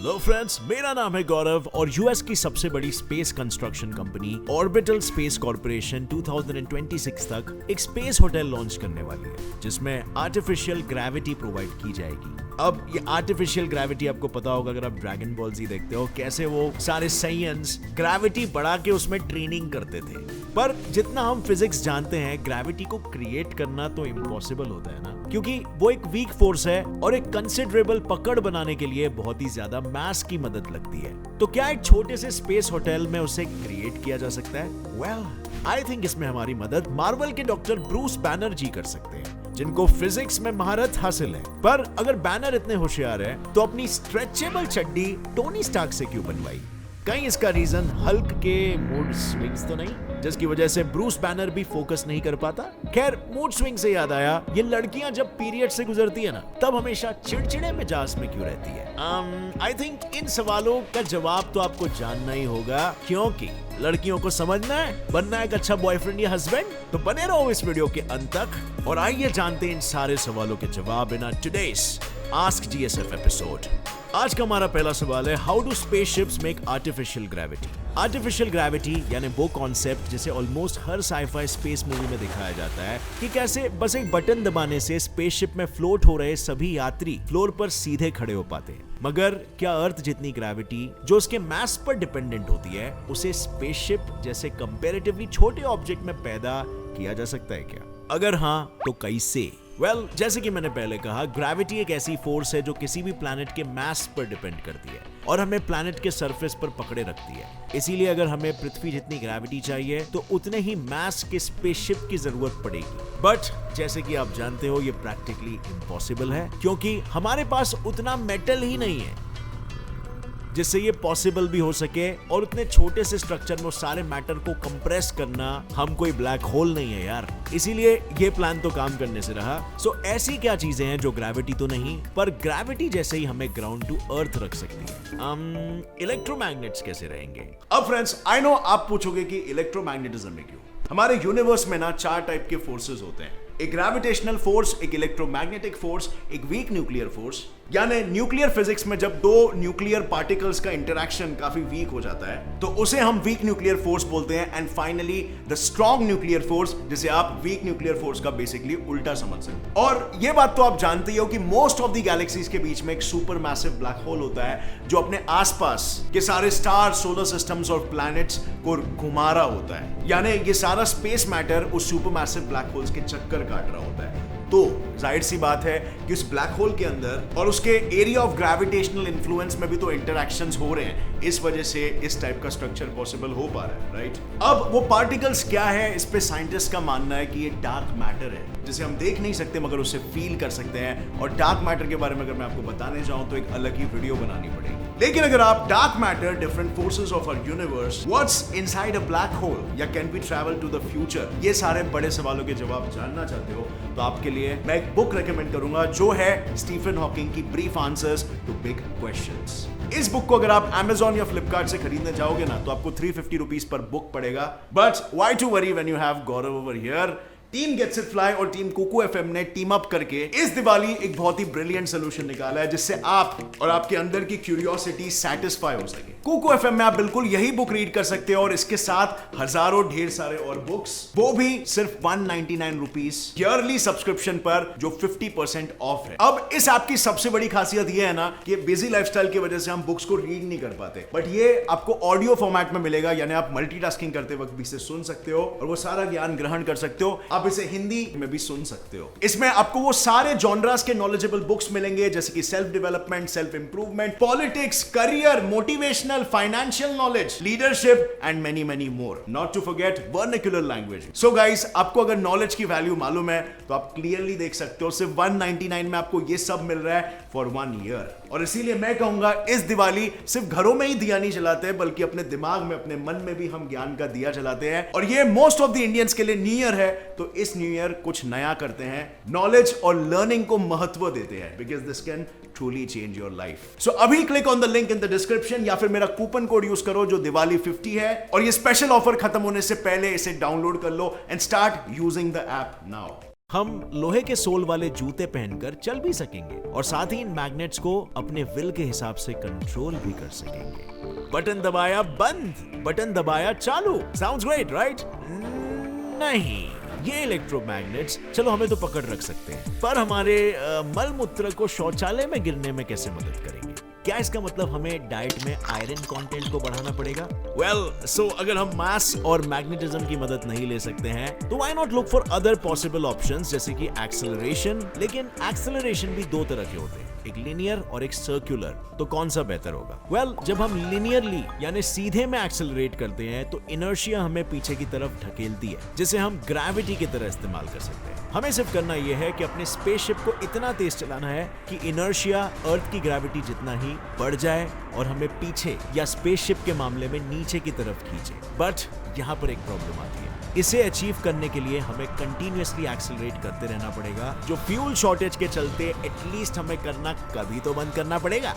Hello friends, मेरा नाम है गौरव और यूएस की सबसे बड़ी space construction company orbital space corporation 2026 तक एक स्पेस होटल लॉन्च करने वाली है जिसमें आर्टिफिशियल ग्रेविटी प्रोवाइड की जाएगी। अब ये आर्टिफिशियल ग्रेविटी आपको पता होगा अगर आप ड्रैगन बॉल जी देखते हो, कैसे वो सारे साइंस ग्रेविटी बढ़ा के उसमें ट्रेनिंग करते थे। पर जितना हम फिजिक्स जानते हैं, ग्रेविटी को क्रिएट करना तो इम्पॉसिबल होता है ना, क्योंकि वो एक वीक फोर्स है और एक कंसिडरेबल पकड़ बनाने के लिए बहुत ही ज्यादा मास की मदद लगती है। तो क्या एक छोटे से स्पेस होटल में उसे क्रिएट किया जा सकता है? वेल, आई थिंक इसमें हमारी मदद मार्वल के डॉक्टर ब्रूस बैनर जी कर सकते हैं, जिनको फिजिक्स में महारत हासिल है। पर अगर बैनर इतने होशियार है तो अपनी स्ट्रेचेबल चड्डी टोनी स्टार्क से क्यों बनवाई? कहीं इसका रीजन हल्क के मूड स्विंग्स तो नहीं, जिसकी वजह से ब्रूस बैनर भी फोकस नहीं कर पाता? खैर, मूड स्विंग से याद आया, ये लड़कियां जब पीरियड से गुजरती है ना, तब हमेशा चिड़चिड़े मिजाज में क्यों रहती है? आई थिंक इन सवालों का जवाब तो आपको जानना ही होगा, क्योंकि लड़कियों को समझना है, बनना है एक अच्छा बॉयफ्रेंड या हस्बैंड। तो बने रहो इस वीडियो के अंत तक और आइए जानते हैं इन सारे सवालों के जवाब in today's ask GSF episode. आज का हमारा पहला सवाल है, how do spaceships make artificial gravity? Artificial gravity यानी वो कॉन्सेप्ट जिसे ऑलमोस्ट हर साईफाई स्पेस मूवी में दिखाया जाता है कि कैसे बस एक बटन दबाने से स्पेसशिप में फ्लोट हो रहे सभी यात्री फ्लोर पर सीधे खड़े हो पाते हैं। मगर क्या अर्थ जितनी ग्रेविटी जो उसके मास पर डिपेंडेंट होती है, उसे स्पेसशिप जैसे कंपैरेटिवली छोटे ऑब्जेक्ट में पैदा किया जा सकता है क्या? अगर हाँ, तो कैसे? वेल, जैसे कि मैंने पहले कहा, ग्रेविटी एक ऐसी फोर्स है जो किसी भी प्लैनेट के मास पर डिपेंड करती है और हमें प्लैनेट के सरफेस पर पकड़े रखती है। इसीलिए अगर हमें पृथ्वी जितनी ग्रेविटी चाहिए तो उतने ही मास के स्पेसशिप की जरूरत पड़ेगी। बट जैसे कि आप जानते हो, ये प्रैक्टिकली इम्पॉसिबल है, क्योंकि हमारे पास उतना मेटल ही नहीं है जिससे ये पॉसिबल भी हो सके, और उतने छोटे से स्ट्रक्चर में सारे मैटर को कंप्रेस करना, हम कोई ब्लैक होल नहीं है यार। इसीलिए ये प्लान तो काम करने से रहा। सो ऐसी क्या चीजें हैं जो ग्रेविटी तो नहीं पर ग्रेविटी जैसे ही हमें ग्राउंड टू अर्थ रख सकती है? इलेक्ट्रोमैग्नेट्स कैसे रहेंगे? अब फ्रेंड्स, आई नो आप पूछोगे कि इलेक्ट्रोमैग्नेटिज्म में क्यों? हमारे यूनिवर्स में ना 4 टाइप के फोर्सेस होते हैं, एक ग्रेविटेशनल फोर्स, एक इलेक्ट्रोमैग्नेटिक फोर्स, एक वीक न्यूक्लियर फोर्स। यानी न्यूक्लियर फिजिक्स में जब दो न्यूक्लियर पार्टिकल्स का इंटरेक्शन काफी वीक हो जाता है तो उसे हम वीक न्यूक्लियर फोर्स बोलते हैं। And finally the strong nuclear force, जिसे आप वीक न्यूक्लियर फोर्स का बेसिकली उल्टा समझ सकते हैं। और ये बात तो आप जानते ही हो कि मोस्ट ऑफ द गैलेक्सीज के बीच में एक सुपर मैसिव ब्लैक होल होता है जो अपने आसपास के सारे स्टार, सोलर सिस्टम्स और प्लैनेट्स को घुमा रहा होता है। यानी ये सारा स्पेस मैटर उस सुपर मैसिव ब्लैक होल्स के चक्कर काट रहा होता है। तो जाहिर सी बात है कि उस ब्लैक होल के अंदर और उसके एरिया ऑफ ग्रेविटेशनल इन्फ्लुएंस में भी तो इंटरैक्शंस हो रहे हैं। इस वजह से इस टाइप का स्ट्रक्चर पॉसिबल हो पा रहा है, राइट? अब वो पार्टिकल्स क्या है, इस पे साइंटिस्ट का मानना है कि ये डार्क मैटर है जिसे हम देख नहीं सकते मगर उसे फील कर सकते हैं। और डार्क मैटर के बारे में अगर मैं आपको बताने जाऊं तो एक अलग ही वीडियो बनानी पड़ेगी। लेकिन अगर आप dark matter, different forces of our universe, what's inside a black hole, या can be travel to the future, ये सारे बड़े सवालों के जवाब जानना चाहते हो तो आपके लिए मैं एक बुक रेकमेंड करूंगा जो है स्टीफन हॉकिंग की brief answers to big questions. इस बुक को अगर आप Amazon या Flipkart से खरीदने जाओगे ना तो आपको 350 रुपीज पर बुक पड़ेगा। But why to worry when you have Gaurav over here? Team gets it fly और टीम कुकू एफएम ने टीम अप करके इस दिवाली एक बहुत ही ब्रिलियंट सोल्यूशन निकाला है जिससे आप और आपके अंदर की क्यूरियोसिटी सेटिस्फाई हो सके। कुकू एफएम में आप बिल्कुल यही बुक रीड कर सकते हो और इसके साथ हजारों ढेर सारे और बुक्स, वो भी सिर्फ 199 रुपीज ईयरली सब्सक्रिप्शन पर, जो 50% ऑफ है। अब इस ऐप की सबसे बड़ी खासियत ये है ना कि बिजी लाइफस्टाइल की वजह से हम बुक्स को रीड नहीं कर पाते, बट ये आपको ऑडियो फॉर्मेट में मिलेगा। यानी आप मल्टीटास्किंग करते वक्त भी इसे सुन सकते हो और वो सारा ज्ञान ग्रहण कर सकते हो। आप इसे हिंदी में भी सुन सकते हो। इसमें आपको वो सारे जॉनरास के नॉलेजेबल बुक्स मिलेंगे जैसे कि self development, self improvement, politics, career, motivational, financial knowledge, leadership and many many more. Not to forget vernacular language. So guys, आपको अगर नॉलेज की वैल्यू मालूम है तो आप क्लियरली देख सकते हो सिर्फ 199 में आपको ये सब मिल रहा है फॉर 1 ईयर। और इसीलिए मैं कहूंगा इस दिवाली सिर्फ घरों में ही दिया नहीं जलाते बल्कि अपने दिमाग में, अपने मन में भी हम ज्ञान का दिया जलाते हैं। और ये मोस्ट ऑफ द इंडियंस के लिए न्यू ईयर है तो इस न्यू ईयर कुछ नया करते हैं, नॉलेज और लर्निंग को महत्व देते हैं, because this can truly change your life. So अभी click on the link in the description या फिर मेरा कूपन कोड यूज करो जो दिवाली 50 है, और ये स्पेशल ऑफर खत्म होने से पहले इसे डाउनलोड कर लो and start using the app now. हम लोहे के सोल वाले जूते पहनकर चल भी सकेंगे और साथ ही इन मैग्नेट्स को अपने विल के हिसाब से कंट्रोल भी कर सकेंगे। बटन दबाया बंद, बटन दबाया चालू। Sounds great, right? नहीं, ये इलेक्ट्रोमैग्नेट्स चलो हमें तो पकड़ रख सकते हैं, पर हमारे मल मूत्र को शौचालय में गिरने में कैसे मदद करेंगे? क्या इसका मतलब हमें डाइट में आयरन कंटेंट को बढ़ाना पड़ेगा? सो अगर हम मास और मैग्नेटिज्म की मदद नहीं ले सकते हैं तो why not look for other possible options, जैसे कि एक्सेलरेशन। लेकिन एक्सेलरेशन भी दो तरह के होते हैं, एक लिनियर और एक सर्कुलर। तो कौन सा बेहतर होगा? जब हम लिनियरली यानी सीधे में एक्सेलरेट करते हैं तो इनर्शिया हमें पीछे की तरफ ढकेलती है, जिसे हम ग्रेविटी की तरह इस्तेमाल कर सकते हैं। हमें सिर्फ करना यह है कि अपने स्पेसशिप को इतना तेज चलाना है कि इनर्शिया अर्थ की ग्रेविटी जितना ही बढ़ जाए और हमें पीछे या स्पेसशिप के मामले में नीचे की तरफ खींचे। बट यहाँ पर एक प्रॉब्लम आती है। इसे अचीव करने के लिए हमें कंटिन्यूअसली एक्सेलरेट करते रहना पड़ेगा, जो फ्यूल शॉर्टेज के चलते एटलीस्ट हमें करना कभी तो बंद करना पड़ेगा।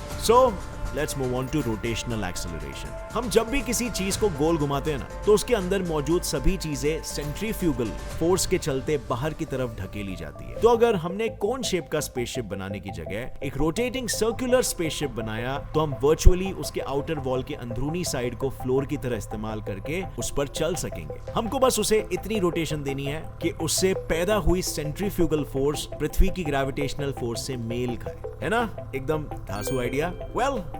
Let's move on to rotational acceleration. हम जब भी किसी चीज को गोल घुमाते हैं ना, तो उसके अंदर मौजूद सभी चीजें सेंट्रीफ्यूगल फोर्स के चलते बाहर की तरफ ढकेली जाती है। तो अगर हमने कोन शेप का स्पेसशिप बनाने की जगह एक रोटेटिंग सर्कुलर स्पेसशिप बनाया, तो हम वर्चुअली उसके आउटर वॉल के अंदरूनी साइड को फ्लोर की तरह इस्तेमाल करके उस पर चल सकेंगे। हमको बस उसे इतनी रोटेशन देनी है कि उससे पैदा हुई सेंट्रीफ्यूगल फोर्स पृथ्वी की ग्रेविटेशनल फोर्स से मेल खाए, है ना? एकदम धांसू आइडिया।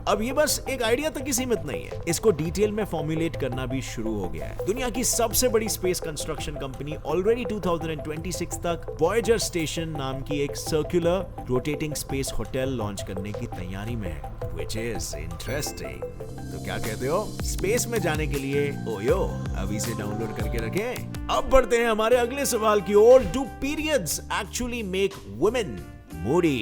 अब ये बस एक आइडिया तक ही सीमित नहीं है, इसको डिटेल में फॉर्मुलेट करना भी शुरू हो गया है। दुनिया की सबसे बड़ी स्पेस कंस्ट्रक्शन कंपनी ऑलरेडी 2026 तक वॉयेजर स्टेशन नाम की एक circular rotating space hotel launch करने की तैयारी में है, which is interesting। तो क्या कहते हो? स्पेस में जाने के लिए ओयो अभी से डाउनलोड करके रखें। अब बढ़ते हैं हमारे अगले सवाल की ओर। Do periods actually make women moody?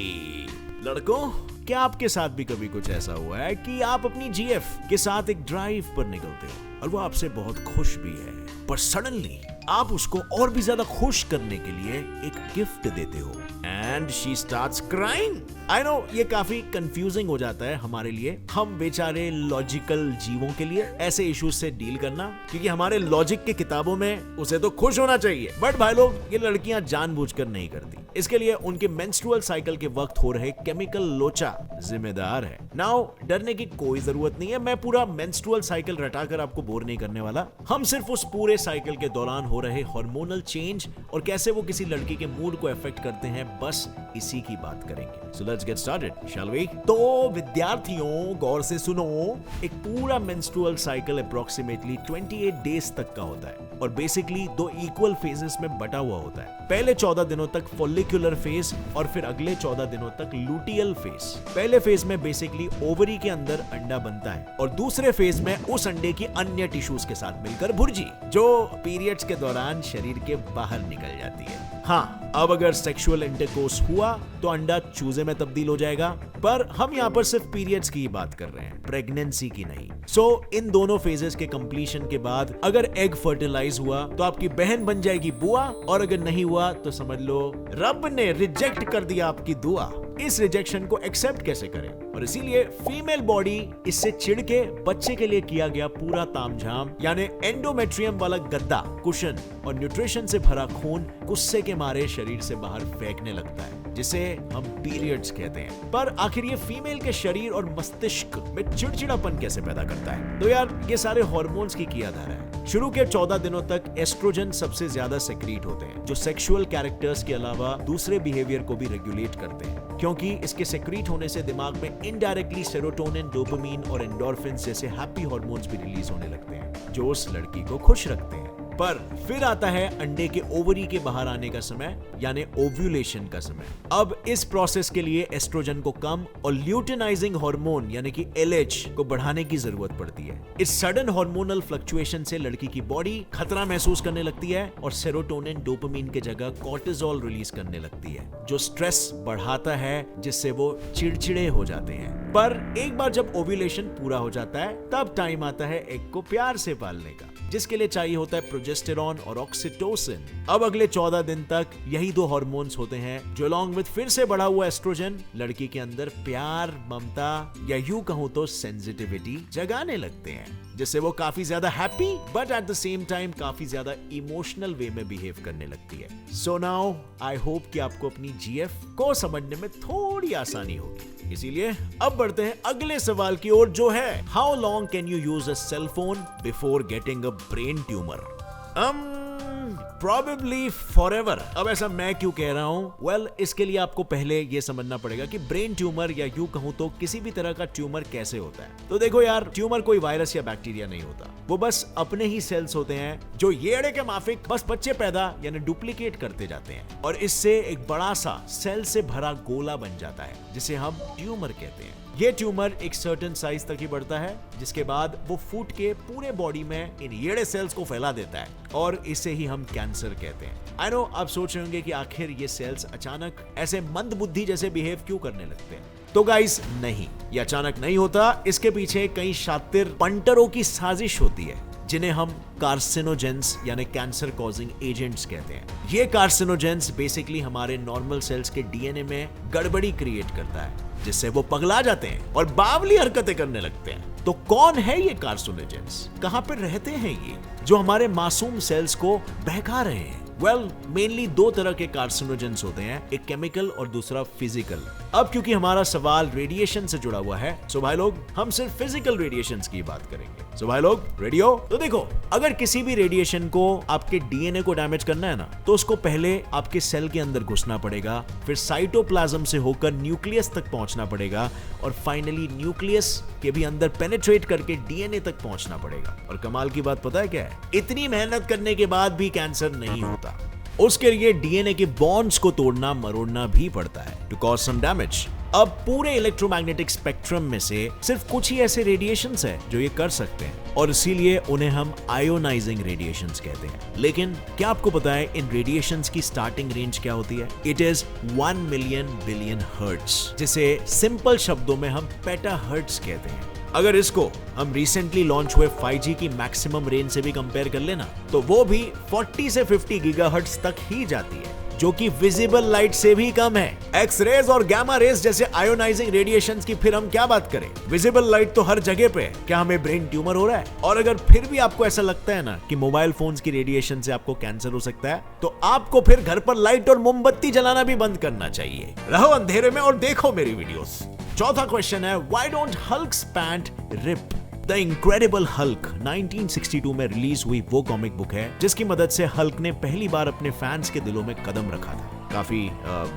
लड़कों, क्या आपके साथ भी कभी कुछ ऐसा हुआ है कि आप अपनी जीएफ के साथ एक ड्राइव पर निकलते हो और वो आपसे बहुत खुश भी है, पर सडनली आप उसको और भी ज्यादा खुश करने के लिए एक गिफ्ट देते हो and she starts crying? I know ये काफी कंफ्यूजिंग हो जाता है हमारे लिए, हम बेचारे लॉजिकल जीवों के लिए ऐसे इश्यूज से डील करना, क्योंकि हमारे लॉजिक की किताबों में उसे तो खुश होना चाहिए। बट भाई लोग, ये लड़कियां जानबूझकर नहीं करती। इसके लिए उनके मेंस्ट्रुअल साइकिल के वक्त हो रहे केमिकल लोचा जिम्मेदार है। नाउ डरने की कोई जरूरत नहीं है, मैं पूरा मेंस्ट्रुअल साइकिल रटाकर आपको बोर नहीं करने वाला। हम सिर्फ उस पूरे साइकिल के दौरान हो रहे हार्मोनल चेंज और कैसे वो किसी लड़की के मूड को अफेक्ट करते हैं, बस इसी की बात करेंगे। So let's get started, shall we? तो विद्यार्थियों, गौर से सुनो। एक पूरा मेंस्ट्रुअल साइकिल अप्रोक्सीमेटली 28 डेज तक का होता है और बेसिकली दो इक्वल फेजेस में बटा हुआ होता है। पहले 14 दिनों तक फॉलिकुलर फेज और फिर अगले 14 दिनों तक लूटियल फेज। पहले फेज में बेसिकली ओवरी के अंदर अंडा बनता है और दूसरे फेज में उस अंडे की अन्य टिश्यूज के साथ मिलकर भुर्जी, जो पीरियड्स के दौरान शरीर के बाहर निकल जाती है। हाँ, अब अगर सेक्सुअल इंटरकोर्स हुआ तो अंडा चूजे में तब्दील हो जाएगा, पर हम यहाँ पर सिर्फ पीरियड्स की बात कर रहे हैं, प्रेगनेंसी की नहीं। इन दोनों फेजेस के कंप्लीशन के बाद अगर एग फर्टिलाइज हुआ तो आपकी बहन बन जाएगी बुआ, और अगर नहीं हुआ तो समझ लो रब ने रिजेक्ट कर दिया आपकी दुआ। इस रिजेक्शन को एक्सेप्ट कैसे करें? और इसीलिए फीमेल बॉडी इससे चिढ़ के बच्चे के लिए किया गया पूरा तामझाम यानी एंडोमेट्रियम वाला गद्दा, कुशन और न्यूट्रिशन से भरा खून गुस्से के मारे शरीर से बाहर फेंकने लगता है, जिसे हम पीरियड्स कहते हैं। पर आखिर ये फीमेल के शरीर और मस्तिष्क में चिड़चिड़ापन कैसे पैदा करता है? तो यार ये सारे हार्मोन्स की कियाधारा है। शुरू के 14 दिनों तक एस्ट्रोजन सबसे ज्यादा सेक्रीट होते हैं, जो सेक्सुअल कैरेक्टर्स के अलावा दूसरे बिहेवियर को भी रेगुलेट करते हैं, क्योंकि इसके सेक्रीट होने से दिमाग में इनडायरेक्टली सेरोटोनिन, डोपामिन और एंडोर्फिन जैसे हैप्पी हार्मोन्स भी रिलीज होने लगते हैं, जो उस लड़की को खुश रखते हैं। पर फिर आता है अंडे के ओवरी के बाहर आने का समय, यानी ओव्यूलेशन का समय। अब इस प्रोसेस के लिए एस्ट्रोजन को कम और ल्यूटिनाइजिंग हार्मोन यानी कि एलएच को बढ़ाने की जरूरत पड़ती है। इस सडन हार्मोनल फ्लक्चुएशन से लड़की की बॉडी खतरा महसूस करने लगती है और सेरोटोनिन, डोपामिन के जगह कॉर्टिसोल रिलीज करने लगती है, जो स्ट्रेस बढ़ाता है, जिससे वो चिड़चिड़े हो जाते हैं। पर एक बार जब ओव्यूलेशन पूरा हो जाता है, तब टाइम आता है एग को प्यार से पालने का। जिसके लिए चाहिए होता है प्रोजेस्टेरॉन और ऑक्सीटोसिन। अब अगले 14 दिन तक यही दो हार्मोन्स होते हैं जो अलॉन्ग विद फिर से बढ़ा हुआ एस्ट्रोजन लड़की के अंदर प्यार, ममता या यूं कहूं तो सेंसिटिविटी जगाने लगते हैं, जिससे वो काफी ज्यादा happy but at the same time काफी ज्यादा इमोशनल वे में बिहेव करने लगती है। सो नाउ आई होप कि आपको अपनी जीएफ को समझने में थोड़ी आसानी होगी। इसीलिए अब बढ़ते हैं अगले सवाल की ओर, जो है how long can you use a cell phone before getting a brain tumour? Probably forever। अब ऐसा मैं क्यों कह रहा हूं? Well, इसके लिए आपको पहले ये समझना पड़ेगा कि ब्रेन ट्यूमर या यूं कहूं तो किसी भी तरह का ट्यूमर कैसे होता है। तो देखो यार, ट्यूमर कोई वायरस या बैक्टीरिया नहीं होता, वो बस अपने ही सेल्स होते हैं जो येड़े के माफिक बस बच्चे पैदा यानी डुप्लीकेट करते जाते हैं और इससे एक बड़ा सा सेल से भरा गोला बन जाता है जिसे हम ट्यूमर कहते हैं। ये ट्यूमर एक सर्टेन साइज तक ही बढ़ता है, जिसके बाद वो फूट के पूरे बॉडी में इन येड़े सेल्स को फैला देता है और इसे ही हम कैंसर कहते हैं। आई नो आप सोच रहे होंगे कि आखिर ये सेल्स अचानक ऐसे मंद बुद्धि जैसे बिहेव क्यों करने लगते हैं। तो गाइस नहीं, ये अचानक नहीं होता, इसके पीछे कई शातिर पंटरों की साजिश होती है जिन्हें हम कार्सिनोजेंस यानी कैंसर कॉजिंग एजेंट्स कहते हैं। ये कार्सिनोजेंस बेसिकली हमारे नॉर्मल सेल्स के डीएनए में गड़बड़ी क्रिएट करता है, जिससे वो पगला जाते हैं और बावली हरकतें करने लगते हैं। तो कौन है ये कार्सिनोजेंस? कहां पर रहते हैं ये जो हमारे मासूम सेल्स को बहका रहे हैं? वेल, मेनली दो तरह के कार्सिनोजेंस होते हैं, एक केमिकल और दूसरा फिजिकल। अब क्योंकि हमारा सवाल रेडिएशन से जुड़ा हुआ है, सो भाई लोग हम सिर्फ फिजिकल रेडिएशंस की बात करेंगे। सो भाई लोग रेडी हो? तो देखो, अगर किसी भी रेडिएशन को आपके डीएनए को डैमेज करना है ना, तो उसको पहले आपके सेल के अंदर घुसना पड़ेगा, फिर साइटोप्लाज्म से होकर न्यूक्लियस तक पहुंचना पड़ेगा और फाइनली न्यूक्लियस के भी अंदर पेनिट्रेट करके डीएनए तक पहुंचना पड़ेगा। और कमाल की बात पता है क्या है? इतनी मेहनत करने के बाद भी कैंसर नहीं होता। उसके लिए डीएनए के बॉन्ड्स को तोड़ना मरोड़ना भी पड़ता है टू कॉज सम डैमेज। अब पूरे इलेक्ट्रोमैग्नेटिक स्पेक्ट्रम में से सिर्फ कुछ ही ऐसे रेडिएशंस हैं जो ये कर सकते हैं और इसीलिए उन्हें हम आयोनाइजिंग रेडिएशंस कहते हैं। लेकिन क्या आपको पता है इन रेडिएशंस की स्टार्टिंग रेंज क्या होती है? It is 1 million billion hertz, जिसे सिंपल शब्दों में हम पेटाहर्ट्ज कहते हैं। अगर इसको हम रिसेंटली लॉन्च हुए 5G की मैक्सिमम रेंज से भी कंपेयर कर लेना, तो वो भी 40 से 50 गीगाहर्ट्ज तक ही जाती है, जो कि विजिबल लाइट से भी कम है। एक्स रेज और गामा रेज जैसे आयोनाइजिंग रेडिएशंस की फिर हम क्या बात करें? विजिबल लाइट तो हर जगह पे है। क्या हमें ब्रेन ट्यूमर हो रहा है? और अगर फिर भी आपको ऐसा लगता है ना कि मोबाइल फोन्स की रेडिएशन से आपको कैंसर हो सकता है, तो आपको फिर घर पर लाइट और मोमबत्ती जलाना भी बंद करना चाहिए। रहो अंधेरे में और देखो मेरी वीडियोस। चौथा क्वेश्चन है, why don't Hulk's pant rip? The incredible Hulk 1962 में रिलीज हुई वो कॉमिक बुक है जिसकी मदद से हल्क ने पहली बार अपने फैंस के दिलों में कदम रखा था। काफी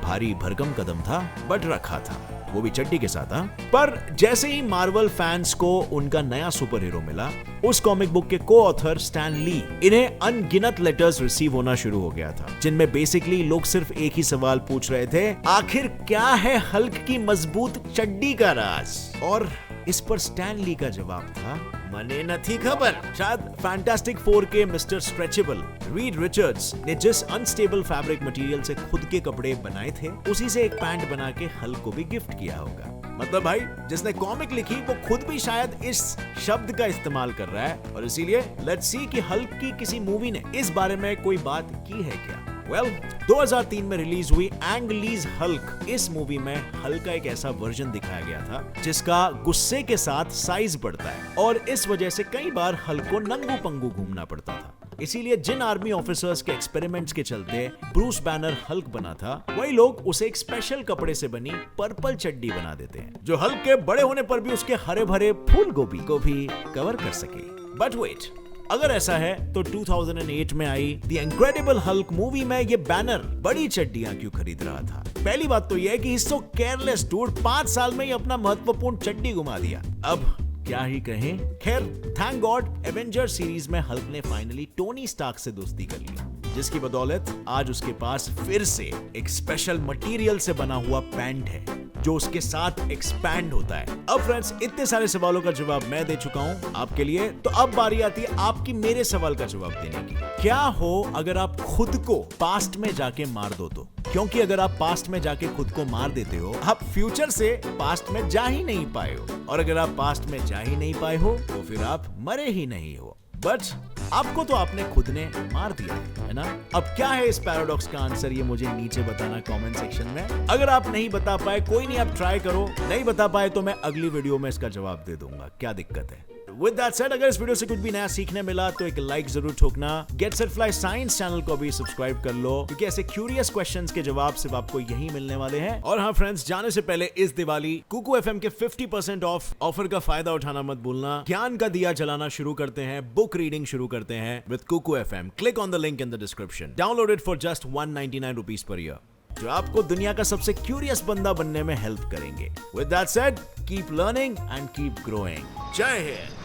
भारी भरकम कदम था, बट रखा था, वो भी चड्डी के साथ। पर जैसे ही मार्वल फैंस को उनका नया सुपर हीरो मिला, उस कॉमिक बुक के को ऑथर स्टैन ली, इन्हें अनगिनत लेटर्स रिसीव होना शुरू हो गया था, जिनमें बेसिकली लोग सिर्फ एक ही सवाल पूछ रहे थे, आखिर क्या है हल्क की मजबूत चड्डी का राज? और इस पर स्टैन ली का जवाब था, मने नथी खबर। शायद फैंटास्टिक 4 के मिस्टर स्ट्रेचेबल रीड रिचर्ड्स ने जिस अनस्टेबल फैब्रिक मटेरियल से खुद के कपड़े बनाए थे, उसी से एक पैंट बना के हल्क को भी गिफ्ट किया होगा। मतलब भाई, जिसने कॉमिक लिखी वो खुद भी शायद इस शब्द का इस्तेमाल कर रहा है और इसीलिए लेट्स सी कि हल्क की किसी मूवी ने इस बारे में कोई बात की है क्या? वेल, 2003 में रिलीज हुई एंग लीज हल्क, इस मूवी में हल्क का एक ऐसा वर्जन दिखाया गया था जिसका गुस्से के साथ साइज बढ़ता है और इस वजह से कई बार हल्क को नंगू पंगू घूमना पड़ता था। इसीलिए जिन आर्मी ऑफिसर्स के एक्सपेरिमेंट्स के चलते ब्रूस बैनर हल्क बना था, वही लोग उसे एक स्पेशल कपड़े से बनी पर्पल चड्डी बना देते हैं जो हल्क के बड़े होने पर भी उसके हरे भरे फूल गोभी को भी कवर कर सके। बट वेट, अगर ऐसा है तो 2008 में I the incredible Hulk movie में ये बैनर बड़ी चड्डियां क्यों खरीद रहा था? पहली बात तो यह है कि ही सो केयरलेस डूड, 5 साल में ही अपना महत्वपूर्ण चड्डी घुमा दिया। अब क्या ही कहें। खैर, थैंक गॉड एवेंजर सीरीज में हल्क ने फाइनली टोनी स्टार्क से दोस्ती कर ली, जिसकी बदौलत आज उसके पास फिर से एक स्पेशल मटेरियल से बना हुआ पैंट है जो उसके साथ एक्सपैंड होता है। अब फ्रेंड्स, इतने सारे सवालों का जवाब मैं दे चुका हूं आपके लिए, तो अब बारी आती है आपकी मेरे सवाल का जवाब देने की। क्या हो अगर आप खुद को पास्ट में जाके मार दो तो? क्योंकि अगर आप पास्ट में जाके खुद को मार देते हो, आप फ्यूचर से पास्ट में जा ही नहीं पाए हो, और अगर आप पास्ट में जा ही नहीं पाए हो तो फिर आप मरे ही नहीं हो। बट आपको तो आपने खुद ने मार दिया है ना? अब क्या है इस पैराडॉक्स का आंसर, ये मुझे नीचे बताना कमेंट सेक्शन में। अगर आप नहीं बता पाए कोई नहीं, आप ट्राई करो, नहीं बता पाए तो मैं अगली वीडियो में इसका जवाब दे दूंगा, क्या दिक्कत है। With that said, अगर इस वीडियो से कुछ भी नया सीखने मिला तो एक लाइक जरूर ठोकना। Get set fly science channel को भी सब्सक्राइब कर लो, क्योंकि ऐसे क्यूरियस क्वेश्चंस के जवाब सिर्फ आपको यही मिलने वाले हैं। और हाँ फ्रेंड्स, जाने से पहले इस दिवाली कुकू एफएम के 50% ऑफ ऑफर का फायदा उठाना मत भूलना। ज्ञान का दिया जलाना शुरू करते हैं, बुक रीडिंग शुरू करते हैं with Kuku FM. Click on the link in the description. Download it for just 199 rupees per year, जो आपको दुनिया का सबसे क्यूरियस बंदा बनने में हेल्प करेंगे। With that said, keep learning and keep growing. जय हिंद।